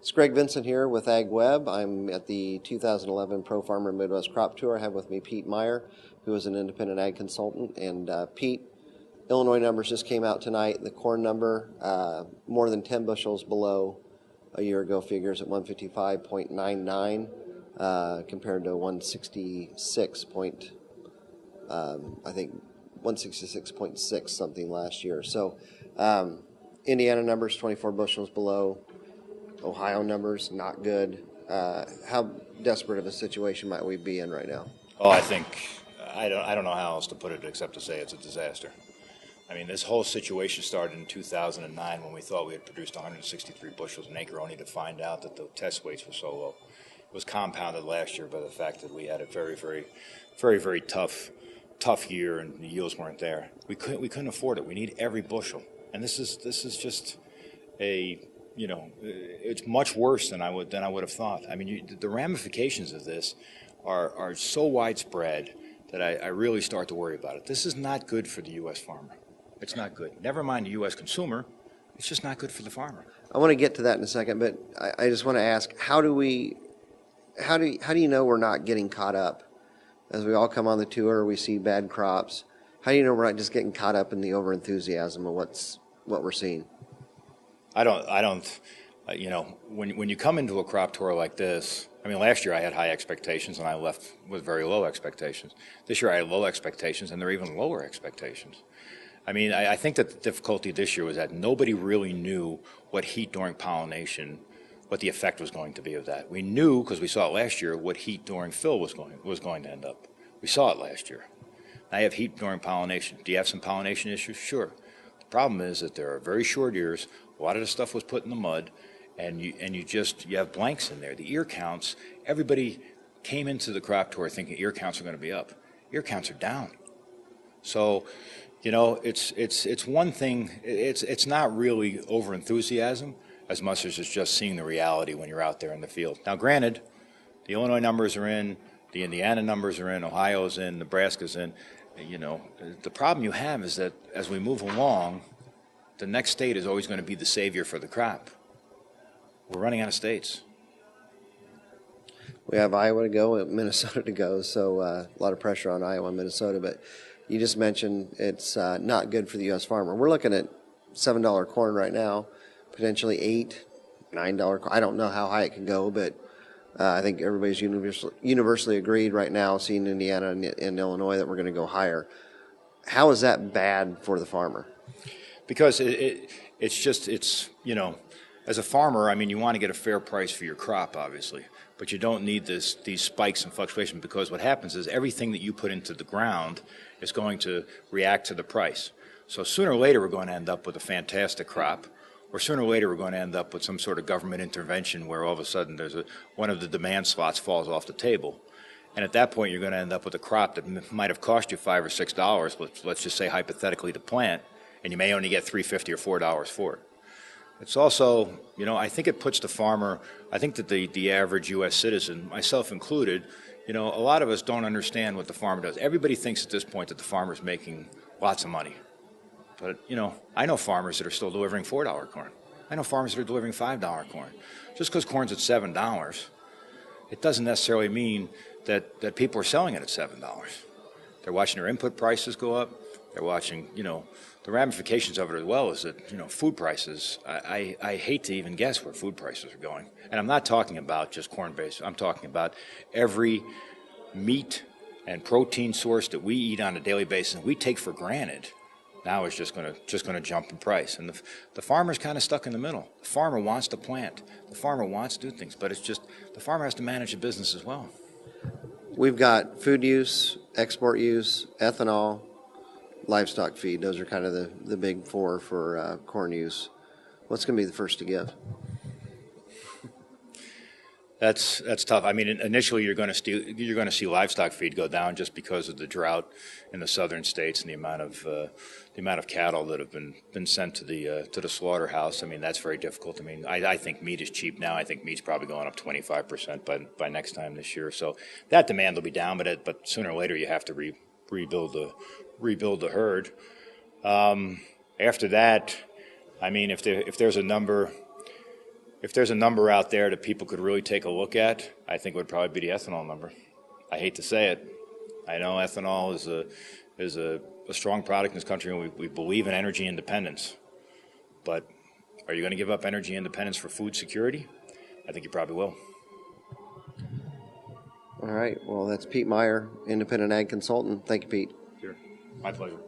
It's Greg Vincent here with AgWeb. I'm at the 2011 Pro Farmer Midwest Crop Tour. I have with me Pete Meyer, who is an independent ag consultant. And Pete, Illinois numbers just came out tonight. The corn number, more than 10 bushels below a year ago figures at 155.99 compared to 166 point, I think 166.6 something last year. So Indiana numbers 24 bushels below. Ohio numbers not good. How desperate of a situation might we be in right now? Oh, I don't know how else to put it except to say it's a disaster. I mean, this whole situation started in 2009 when we thought we had produced 163 bushels an acre, only to find out that the test weights were so low. It was compounded last year by the fact that we had a very tough year, and the yields weren't there. We couldn't afford it. We need every bushel, and this is just it's much worse than I would have thought. I mean, the ramifications of this are so widespread that I really start to worry about it. This is not good for the U.S. farmer. It's not good. Never mind the U.S. consumer. It's just not good for the farmer. I want to get to that in a second, but I just want to ask: how do you know we're not getting caught up? As we all come on the tour, we see bad crops. How do you know we're not just getting caught up in the overenthusiasm of what we're seeing? I don't, when you come into a crop tour like this, I mean, last year I had high expectations and I left with very low expectations. This year I had low expectations and they're even lower expectations. I mean, I think that the difficulty this year was that nobody really knew what heat during pollination, what the effect was going to be of that. We knew, because we saw it last year, what heat during fill was going to end up. We saw it last year. Now you have heat during pollination. Do you have some pollination issues? Sure. The problem is that there are very short ears. A lot of the stuff was put in the mud, and you have blanks in there. The ear counts, everybody came into the crop tour thinking ear counts are going to be up. Ear counts are down. So, it's one thing. It's not really over enthusiasm as much as it's just seeing the reality when you're out there in the field. Now, granted, the Illinois numbers are in, the Indiana numbers are in, Ohio's in, Nebraska's in. The problem you have is that as we move along, the next state is always going to be the savior for the crop. We're running out of states. We have Iowa to go and Minnesota to go, so a lot of pressure on Iowa and Minnesota. But you just mentioned it's not good for the U.S. farmer. We're looking at $7 corn right now, potentially $8, $9 corn. I don't know how high it can go, but I think everybody's universally agreed right now, seeing Indiana and Illinois, that we're going to go higher. How is that bad for the farmer? Because it's as a farmer, I mean, you want to get a fair price for your crop, obviously, but you don't need these spikes and fluctuation, because what happens is everything that you put into the ground is going to react to the price. So sooner or later we're going to end up with a fantastic crop, or sooner or later we're going to end up with some sort of government intervention where all of a sudden one of the demand slots falls off the table. And at that point you're going to end up with a crop that might have cost you $5 or $6, let's just say hypothetically, to plant, and you may only get $3.50 or $4 for it. It's also, I think it puts the farmer, I think that the average U.S. citizen, myself included, a lot of us don't understand what the farmer does. Everybody thinks at this point that the farmer's making lots of money. But, I know farmers that are still delivering $4 corn. I know farmers that are delivering $5 corn. Just because corn's at $7, it doesn't necessarily mean that people are selling it at $7. They're watching their input prices go up. They're watching, the ramifications of it as well is that, food prices, I hate to even guess where food prices are going. And I'm not talking about just corn-based. I'm talking about every meat and protein source that we eat on a daily basis and we take for granted now is just going to jump in price. And the farmer's kind of stuck in the middle. The farmer wants to plant. The farmer wants to do things, but it's just the farmer has to manage the business as well. We've got food use, export use, ethanol, livestock feed. Those are kind of the big four for corn use. What's going to be the first to give? That's tough. I mean, initially you're going to see livestock feed go down just because of the drought in the southern states and the amount of cattle that have been sent to the slaughterhouse. I mean, that's very difficult. I mean, I think meat is cheap now. I think meat's probably going up 25% by next time this year. So that demand will be down, but sooner or later you have to rebuild the herd. After that, I mean, if there's a number, If there's a number out there that people could really take a look at, I think it would probably be the ethanol number. I hate to say it. I know ethanol is a strong product in this country, and we believe in energy independence. But are you going to give up energy independence for food security? I think you probably will. All right. Well, that's Pete Meyer, independent ag consultant. Thank you, Pete. Sure. My pleasure.